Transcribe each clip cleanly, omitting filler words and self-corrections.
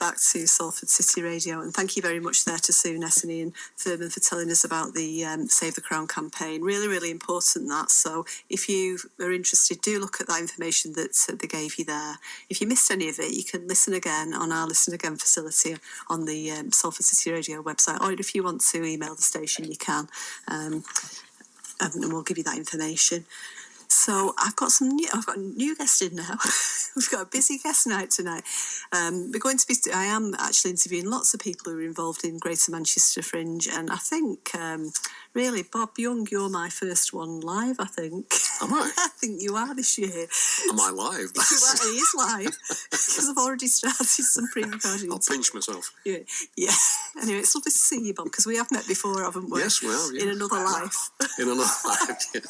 back to Salford City Radio, and thank you very much there to Sue Nessany and Thurman for telling us about the Save the Crown campaign. Really, really important that. So if you are interested, do look at that information that they gave you there. If you missed any of it, you can listen again on our Listen Again facility on the Salford City Radio website, or if you want to email the station, you can, and we'll give you that information. So I've got a new guest in now. We've got a busy guest night tonight. I am actually interviewing lots of people who are involved in Greater Manchester Fringe, and I think, really, Bob Young, you're my first one live, I think. Am I? I think you are this year. Am I live? He is live, because I've already started some pre-recording. I'll pinch myself. Yeah. Anyway, it's lovely to see you, Bob, because we have met before, haven't we? Yes, we have, yeah. In another life. In another life, yeah.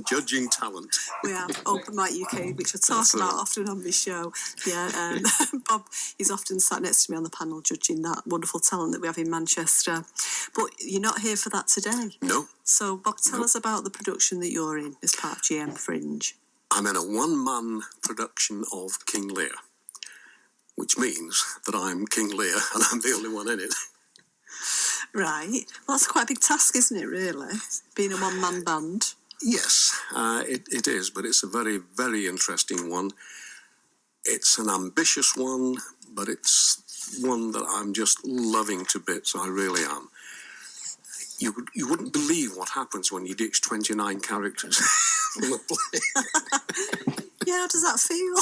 Judging talent. We have Open Mic UK, which I talk about often on this show. Yeah, Bob is often sat next to me on the panel judging that wonderful talent that we have in Manchester. But you're not here for that today. No. So, Bob, tell us about the production that you're in as part of GM Fringe. I'm in a one-man production of King Lear, which means that I'm King Lear and I'm the only one in it. Right. Well, that's quite a big task, isn't it, really? Being a one-man band. Yes, it is, but it's a very, very interesting one. It's an ambitious one, but it's one that I'm just loving to bits. I really am. You wouldn't believe what happens when you ditch 29 characters from a play. Yeah, how does that feel?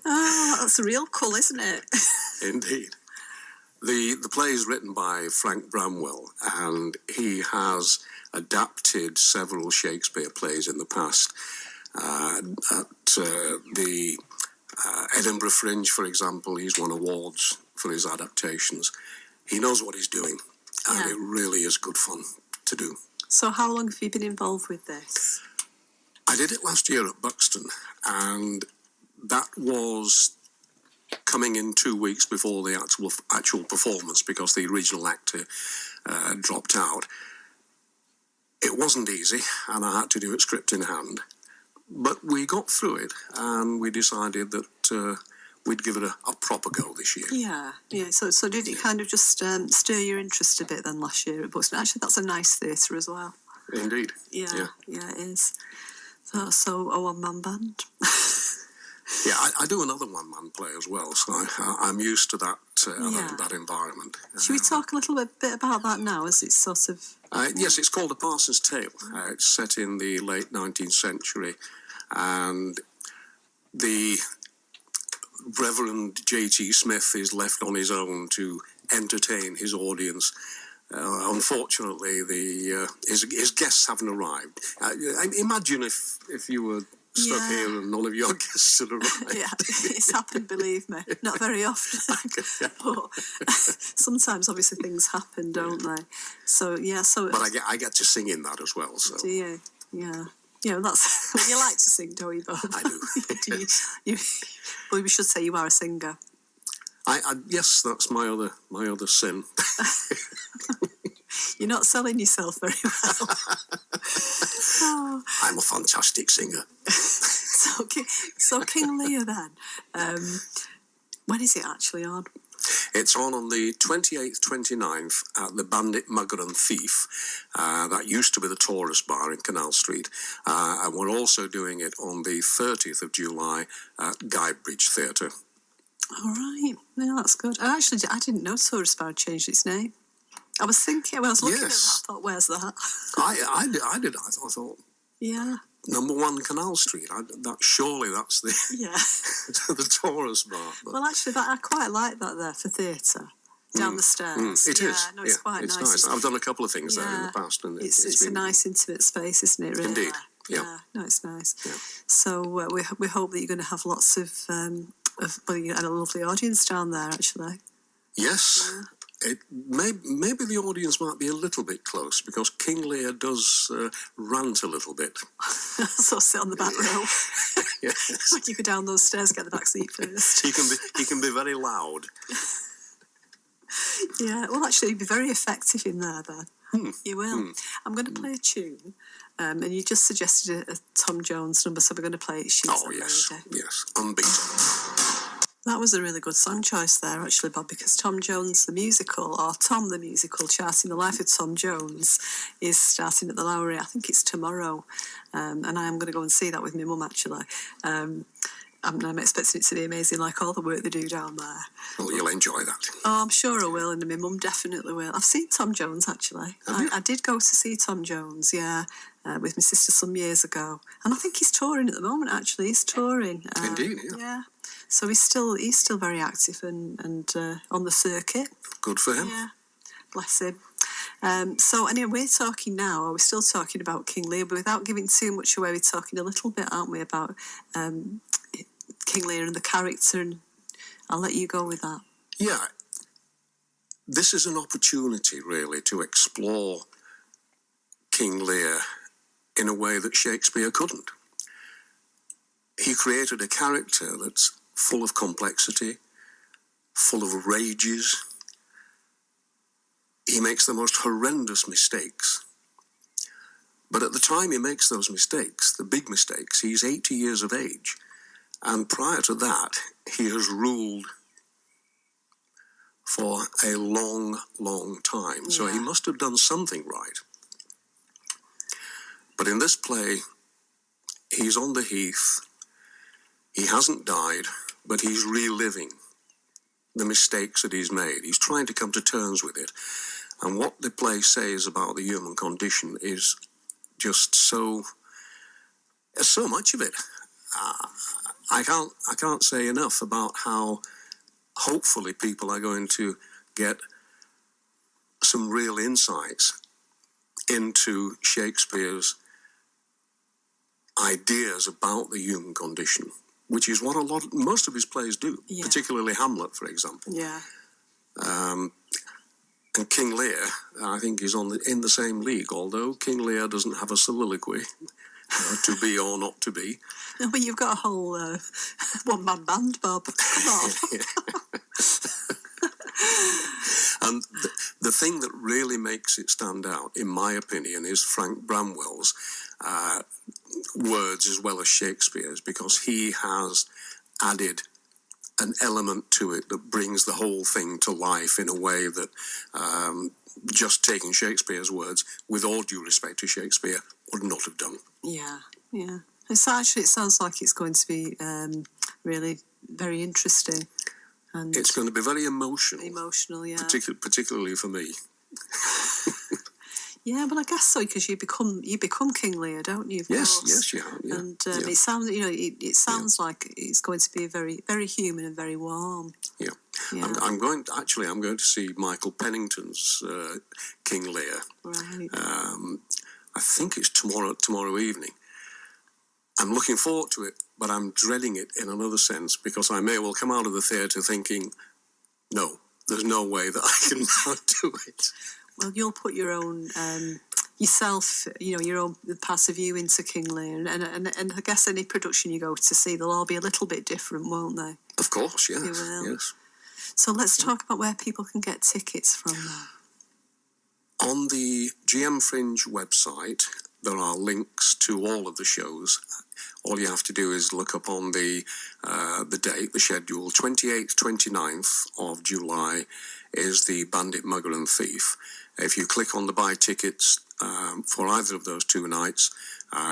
Oh, that's a real cull, isn't it? Indeed. The play is written by Frank Bramwell, and he has adapted several Shakespeare plays in the past. At the Edinburgh Fringe, for example, he's won awards for his adaptations. He knows what he's doing, and it really is good fun to do. So how long have you been involved with this? I did it last year at Buxton, and that was coming in 2 weeks before the actual performance, because the original actor dropped out. It wasn't easy, and I had to do it script in hand. But we got through it, and we decided that we'd give it a proper go this year. Yeah. So did it kind of just stir your interest a bit then last year at Buxton? Actually, that's a nice theatre as well. Indeed. Yeah, it is. So a one-man band. Yeah, I do another one-man play as well, so I'm used to that that environment. Should we talk a little bit about that now, as it's sort of... Yes, it's called A Parson's Tale. It's set in the late 19th century, and the Reverend J.T. Smith is left on his own to entertain his audience. Unfortunately, his guests haven't arrived. Imagine if you were stuck here and none of your guests had arrived. Yeah, it's happened, believe me. Not very often. But sometimes, obviously, things happen, don't they? So, yeah. But I get to sing in that as well. So. Do you? Yeah. Yeah, that's... You like to sing, don't you, Bob? I do. Well, we should say you are a singer. Yes, that's my other sin. You're not selling yourself very well. I'm a fantastic singer. So King Lear then, when is it actually on? It's on the 28th, 29th at the Bandit, Mugger and Thief. That used to be the Taurus Bar in Canal Street. And we're also doing it on the 30th of July at Guybridge Theatre. All right. Yeah, that's good. I didn't know Taurus Bar had changed its name. I was thinking, when I was looking at that, I thought, where's that? I did. I thought, yeah. Number 1 Canal Street. Surely that's the the Taurus Bar. But. Well, actually, I quite like that there for theatre. Down the stairs. It is. No, it's quite it's nice. I've done a couple of things there in the past, and it's been... a nice intimate space, isn't it? Really? Indeed. Yeah. No, it's nice. Yeah. So we hope that you're going to have lots of you had a lovely audience down there, actually. Yes. Yeah. Maybe the audience might be a little bit close, because King Lear does rant a little bit. So sit on the back row. Yes. Like you go down those stairs, get the back seat first. He can be very loud. Yeah, well, actually, you'd be very effective in there, then. You will. I'm going to play a tune, and you just suggested a Tom Jones number, so we're going to play it. She's yes, unbeaten. That was a really good song choice there, actually, Bob, because Tom Jones the musical, or Tom the musical, Charting the Life of Tom Jones, is starting at the Lowry. I think it's tomorrow, and I am going to go and see that with my mum, actually. I'm expecting it to be amazing, like all the work they do down there. Well, you'll enjoy that. Oh, I'm sure I will, and my mum definitely will. I've seen Tom Jones, actually. I did go to see Tom Jones, yeah, with my sister some years ago. And I think he's touring at the moment, actually. He's touring. Indeed, yeah. So he's still very active and on the circuit. Good for him. Yeah, bless him. So anyway, we're still talking about King Lear, but without giving too much away, we're talking a little bit, aren't we, about King Lear and the character, and I'll let you go with that. Yeah. This is an opportunity, really, to explore King Lear in a way that Shakespeare couldn't. He created a character that's full of complexity, full of rages. He makes the most horrendous mistakes. But at the time he makes those mistakes, the big mistakes, he's 80 years of age. And prior to that, he has ruled for a long, long time. So he must have done something right. But in this play, he's on the heath. He hasn't died, but he's reliving the mistakes that he's made. He's trying to come to terms with it. And what the play says about the human condition is just so much of it. I can't say enough about how hopefully people are going to get some real insights into Shakespeare's ideas about the human condition, which is what most of his plays do, particularly Hamlet, for example. Yeah. And King Lear, I think, is in the same league, although King Lear doesn't have a soliloquy, to be or not to be. No, but you've got a whole one-man band, Bob. Come on. And the thing that really makes it stand out, in my opinion, is Frank Bramwell's words as well as Shakespeare's, because he has added an element to it that brings the whole thing to life in a way that just taking Shakespeare's words, with all due respect to Shakespeare, would not have done. Yeah. It sounds like it's going to be really very interesting. And it's going to be very emotional. Emotional, yeah. Particularly for me. Yeah, well, I guess so, because you become King Lear, don't you? Yes, you have. Yeah. And it sounds, it sounds like it's going to be very, very human and very warm. Yeah. I'm going to see Michael Pennington's King Lear. Right. I think it's tomorrow evening. I'm looking forward to it, but I'm dreading it in another sense, because I may well come out of the theatre thinking, no, there's no way that I can now do it. Well, you'll put your own yourself, your own part of you into King Lear, and I guess any production you go to see, they'll all be a little bit different, won't they? Of course, yeah. They will. Yes. So let's talk about where people can get tickets from now. On the GM Fringe website, there are links to all of the shows. All you have to do is look up on the date, the schedule. 28th, 29th of July is the Bandit, Mugger and Thief. If you click on the buy tickets for either of those two nights,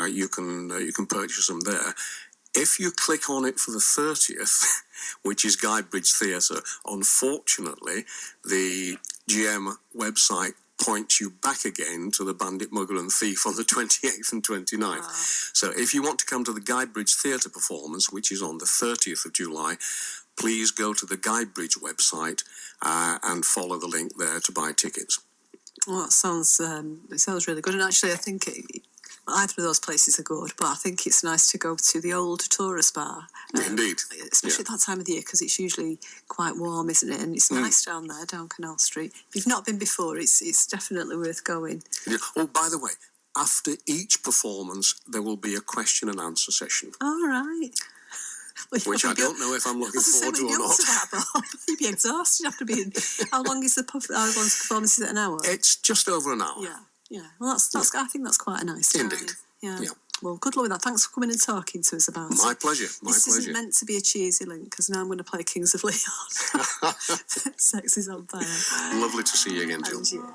you can purchase them there. If you click on it for the 30th, which is Guidebridge Theatre, unfortunately, the GM website points you back again to the Bandit, Mugger and Thief on the 28th and 29th. Wow. So if you want to come to the Guidebridge Theatre performance, which is on the 30th of July, please go to the Guidebridge website and follow the link there to buy tickets. Well, it sounds really good. And actually, I think either of those places are good, but I think it's nice to go to the old tourist bar. Indeed. Especially at that time of the year, because it's usually quite warm, isn't it? And it's nice down there, down Canal Street. If you've not been before, it's definitely worth going. Yeah. Oh, by the way, after each performance, there will be a question and answer session. All right. Well, which I don't know if I'm looking forward to or not. That, you'd be exhausted after being... How long is the performance? Is it an hour? It's just over an hour. Yeah. Well, that's I think that's quite a nice time. Indeed. Yeah. Well, good luck with that. Thanks for coming and talking to us about it. My pleasure. This isn't meant to be a cheesy link, because now I'm going to play Kings of Leon. Sex is on fire. Lovely to see you again, Jill. And you.